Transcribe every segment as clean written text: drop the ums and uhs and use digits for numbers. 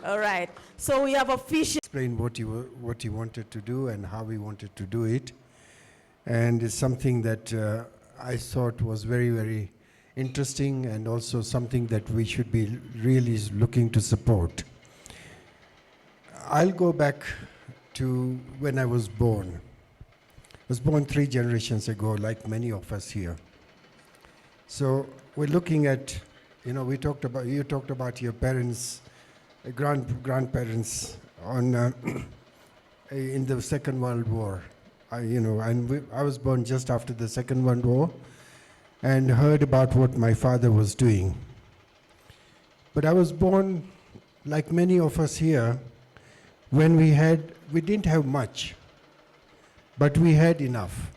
All right. So we have a vision. Explain what he wanted to do and how he wanted to do it. And it's something that I thought was very, very interesting, and also something that we should be really looking to support. I'll go back to when I was born. I was born 3 generations ago, like many of us here. So we're looking at, you talked about your parents, grandparents on in the Second World War. I was born just after the Second World War, and heard about what my father was doing. But I was born, like many of us here, when we didn't have much, but we had enough.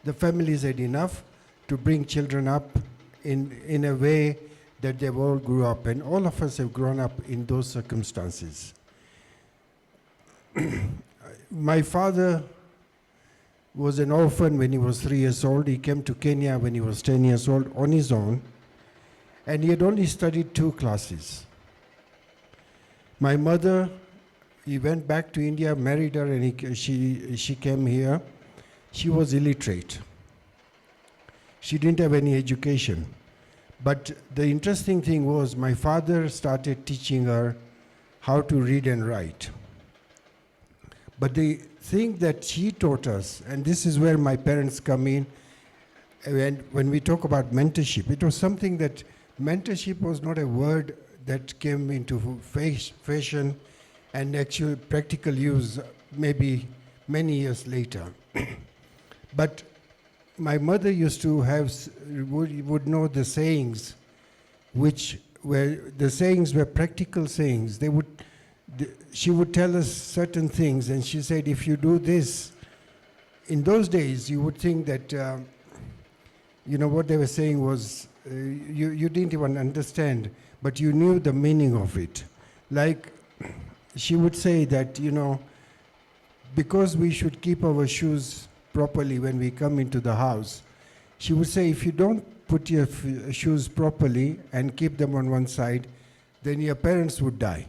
The families had enough to bring children up in a way that they all grew up, and all of us have grown up in those circumstances. My father was an orphan when he was 3 years old. He came to Kenya when he was 10 years old on his own, and he had only studied 2 classes. My mother, he went back to India, married her, and she came here. She was illiterate. She didn't have any education. But the interesting thing was my father started teaching her how to read and write. But the thing that she taught us, and this is where my parents come in, when we talk about mentorship, it was something that mentorship was not a word that came into fashion and actual practical use maybe many years later. But my mother used to would know the sayings, which were practical sayings. She would tell us certain things, and she said, if you do this, in those days you would think that, what they were saying was, you didn't even understand, but you knew the meaning of it. Like, she would say that, because we should keep our shoes properly when we come into the house, she would say, if you don't put your shoes properly and keep them on one side, then your parents would die.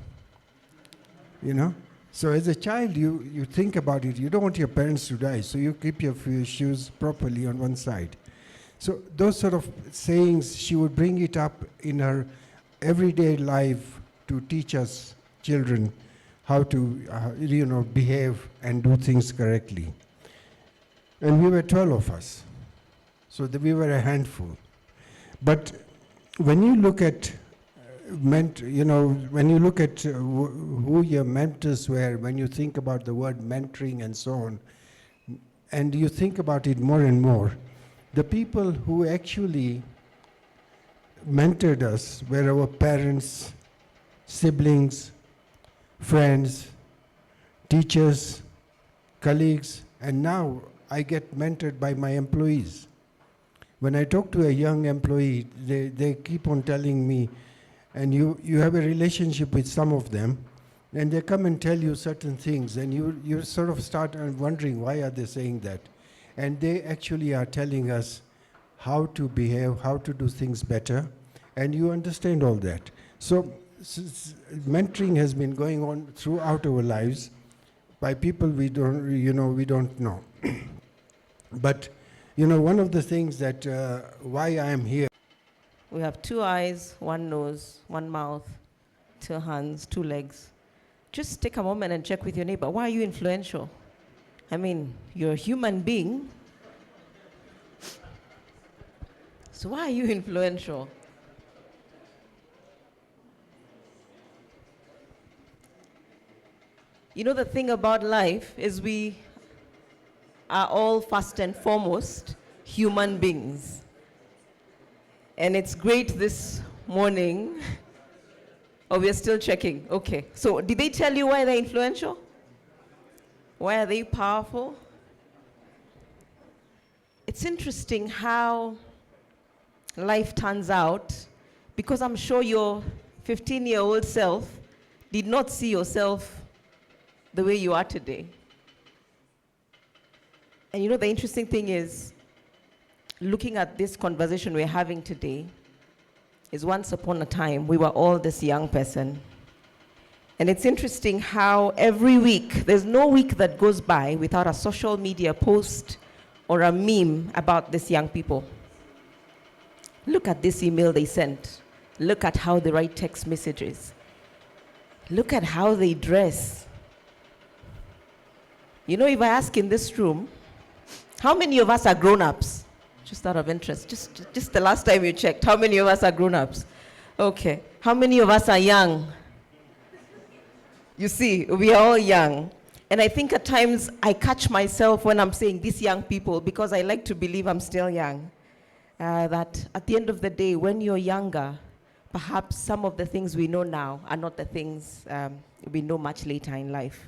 So as a child, you think about it. You don't want your parents to die, so you keep your shoes properly on one side. So those sort of sayings, she would bring it up in her everyday life to teach us children how to, behave and do things correctly. And we were 12 of us, so we were a handful. But when you look at when you look at who your mentors were, when you think about the word mentoring and so on, and you think about it more and more, the people who actually mentored us were our parents, siblings, friends, teachers, colleagues, and now I get mentored by my employees. When I talk to a young employee, they keep on telling me, and you have a relationship with some of them, and they come and tell you certain things, and you sort of start wondering, why are they saying that? And they actually are telling us how to behave, how to do things better, and you understand all that. So mentoring has been going on throughout our lives by people we don't know. But, one of the things that why I am here. We have 2 eyes, 1 nose, 1 mouth, 2 hands, 2 legs. Just take a moment and check with your neighbor. Why are you influential? I mean, you're a human being. So why are you influential? The thing about life is we are all first and foremost human beings. And it's great this morning. Oh, we're still checking. Okay. So did they tell you why they're influential? Why are they powerful? It's interesting how life turns out, because I'm sure your 15-year-old self did not see yourself the way you are today. And the interesting thing is, looking at this conversation we're having today, is once upon a time, we were all this young person. And it's interesting how every week, there's no week that goes by without a social media post or a meme about these young people. Look at this email they sent. Look at how they write text messages. Look at how they dress. You know, if I ask in this room, how many of us are grown-ups? Just out of interest, just the last time you checked, how many of us are grown-ups? Okay. How many of us are young? You see, we are all young. And I think at times I catch myself when I'm saying these young people, because I like to believe I'm still young, that at the end of the day, when you're younger, perhaps some of the things we know now are not the things we know much later in life.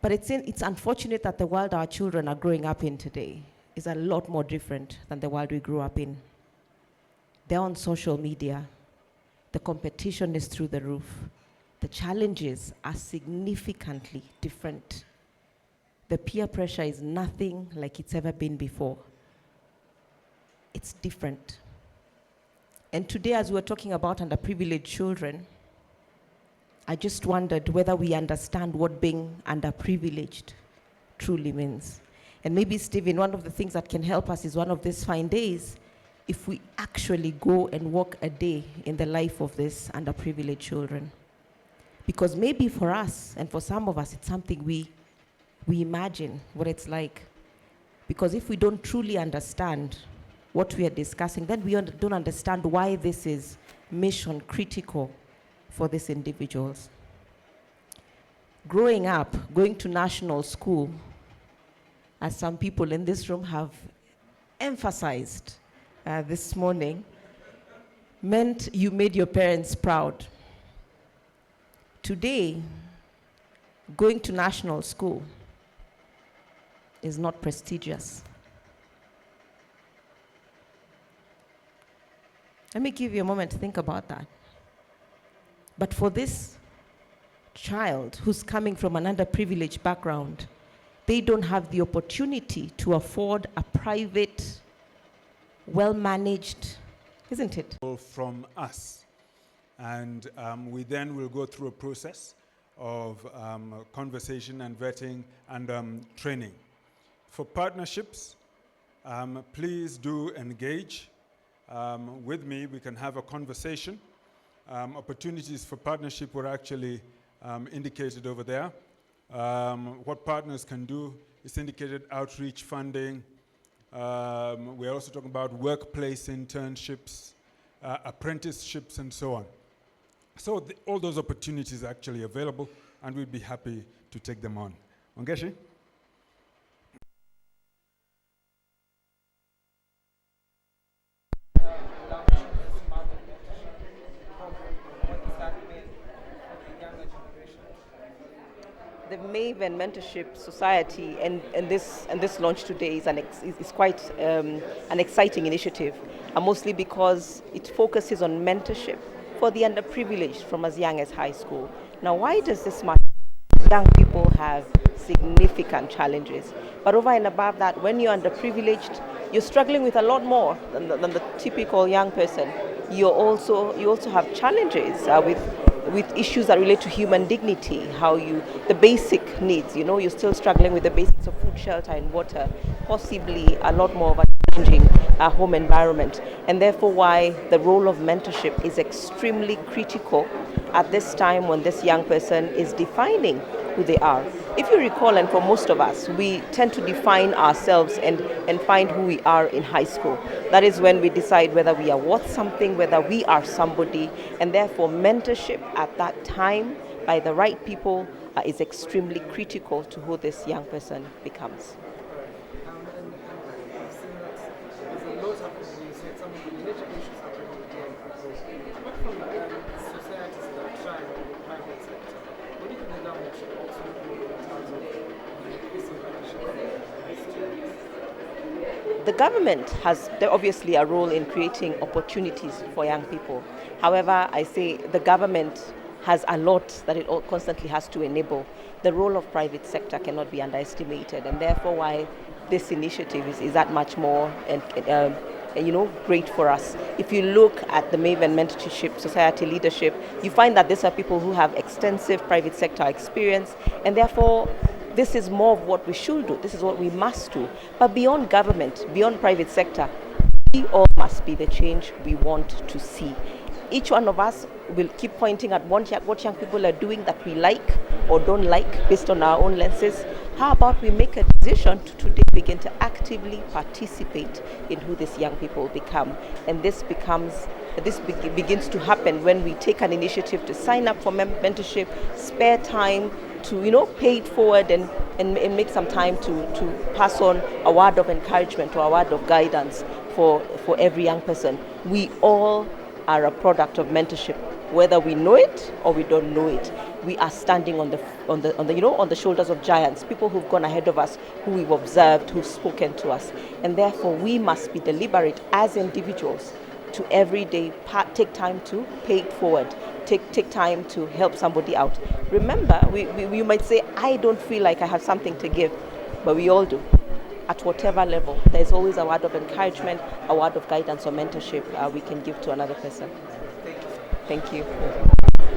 But it's unfortunate that the world our children are growing up in today is a lot more different than the world we grew up in. They're on social media. The competition is through the roof. The challenges are significantly different. The peer pressure is nothing like it's ever been before. It's different. And today, as we're talking about underprivileged children, I just wondered whether we understand what being underprivileged truly means. And maybe, Stephen, one of the things that can help us is one of these fine days, if we actually go and walk a day in the life of these underprivileged children. Because maybe for us, and for some of us, it's something we imagine what it's like. Because if we don't truly understand what we are discussing, then we don't understand why this is mission critical for these individuals. Growing up, going to national school, as some people in this room have emphasized this morning, meant you made your parents proud. Today, going to national school is not prestigious. Let me give you a moment to think about that. But for this child who's coming from an underprivileged background, they don't have the opportunity to afford a private, well-managed, isn't it? From us. And we then will go through a process of conversation and vetting and training. For partnerships, please do engage with me. We can have a conversation. Opportunities for partnership were actually indicated over there. What partners can do is indicated outreach funding. We're also talking about workplace internships, apprenticeships, and so on. So all those opportunities are actually available, and we'd be happy to take them on. Ongeshi? The Maven Mentorship Society and this launch today is quite an exciting initiative, and mostly because it focuses on mentorship for the underprivileged from as young as high school. Now, why does this matter? Young people have significant challenges, but over and above that, when you're underprivileged, you're struggling with a lot more than the typical young person. You also have challenges with issues that relate to human dignity, the basic needs. You know, you're still struggling with the basics of food, shelter, and water, possibly a lot more of a challenging home environment, and therefore why the role of mentorship is extremely critical at this time when this young person is defining who they are. If you recall, and for most of us, we tend to define ourselves and find who we are in high school. That is when we decide whether we are worth something, whether we are somebody, and therefore mentorship at that time by the right people is extremely critical to who this young person becomes. The government has obviously a role in creating opportunities for young people. However, I say the government has a lot that it constantly has to enable. The role of private sector cannot be underestimated, and therefore why this initiative is that much more great for us. If you look at the Maven Mentorship Society leadership, you find that these are people who have extensive private sector experience, and therefore this is more of what we should do. This is what we must do. But beyond government, beyond private sector, we all must be the change we want to see. Each one of us will keep pointing at what young people are doing that we like or don't like based on our own lenses. How about we make a decision to today begin to actively participate in who these young people become? And this begins to happen when we take an initiative to sign up for mentorship, spare time to pay it forward, and make some time to pass on a word of encouragement or a word of guidance for every young person. We all are a product of mentorship, whether we know it or we don't know it. We are standing on the shoulders of giants, people who've gone ahead of us, who we've observed, who've spoken to us, and therefore we must be deliberate as individuals to every day take time to pay it forward, take time to help somebody out. Remember, you might say, I don't feel like I have something to give, but we all do. At whatever level, there's always a word of encouragement, a word of guidance or mentorship we can give to another person. Thank you.